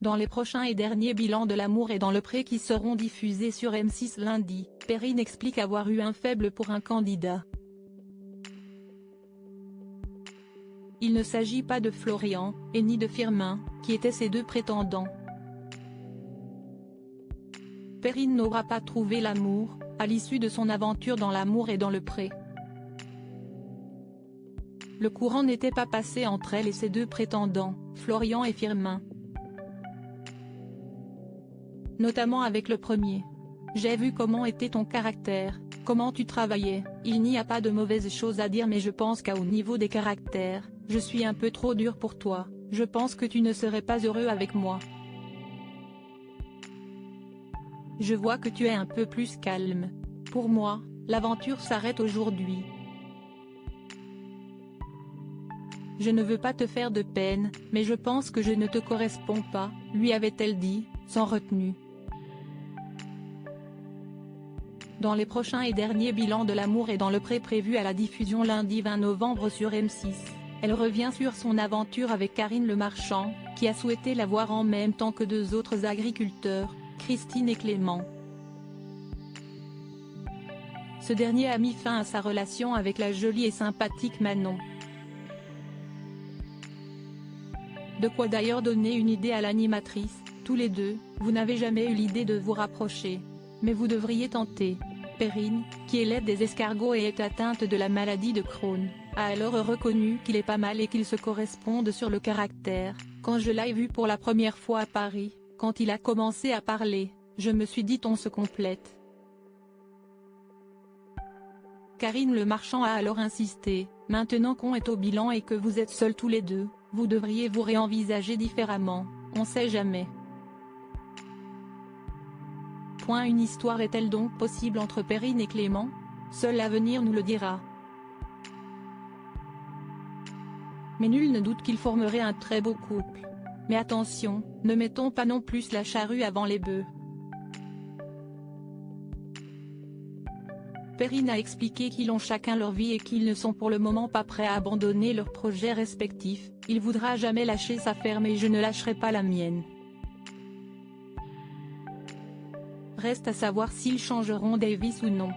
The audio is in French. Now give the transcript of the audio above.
Dans les prochains et derniers bilans de l'amour et dans le pré qui seront diffusés sur M6 lundi, Perrine explique avoir eu un faible pour un candidat. Il ne s'agit pas de Florian, et ni de Firmin, qui étaient ses deux prétendants. Perrine n'aura pas trouvé l'amour, à l'issue de son aventure dans l'amour et dans le pré. Le courant n'était pas passé entre elle et ses deux prétendants, Florian et Firmin. Notamment avec le premier. J'ai vu comment était ton caractère, comment tu travaillais, il n'y a pas de mauvaises choses à dire mais je pense qu'au niveau des caractères, je suis un peu trop dur pour toi, je pense que tu ne serais pas heureux avec moi. Je vois que tu es un peu plus calme. Pour moi, l'aventure s'arrête aujourd'hui. Je ne veux pas te faire de peine, mais je pense que je ne te corresponds pas, lui avait-elle dit, sans retenue. Dans les prochains et derniers bilans de l'amour et dans le pré prévu à la diffusion lundi 20 novembre sur M6, elle revient sur son aventure avec Karine Le Marchand, qui a souhaité la voir en même temps que deux autres agriculteurs, Christine et Clément. Ce dernier a mis fin à sa relation avec la jolie et sympathique Manon. De quoi d'ailleurs donner une idée à l'animatrice, tous les deux, vous n'avez jamais eu l'idée de vous rapprocher. Mais vous devriez tenter. Perrine, qui élève des escargots et est atteinte de la maladie de Crohn, a alors reconnu qu'il est pas mal et qu'ils se correspondent sur le caractère. Quand je l'ai vu pour la première fois à Paris, quand il a commencé à parler, je me suis dit on se complète. Karine Le Marchand a alors insisté, maintenant qu'on est au bilan et que vous êtes seuls tous les deux, vous devriez vous réenvisager différemment, on sait jamais. Une histoire est-elle donc possible entre Perrine et Clément? Seul l'avenir nous le dira. Mais nul ne doute qu'ils formeraient un très beau couple. Mais attention, ne mettons pas non plus la charrue avant les bœufs. Perrine a expliqué qu'ils ont chacun leur vie et qu'ils ne sont pour le moment pas prêts à abandonner leurs projets respectifs. Il voudra jamais lâcher sa ferme et je ne lâcherai pas la mienne. Reste à savoir s'ils changeront d'avis ou non.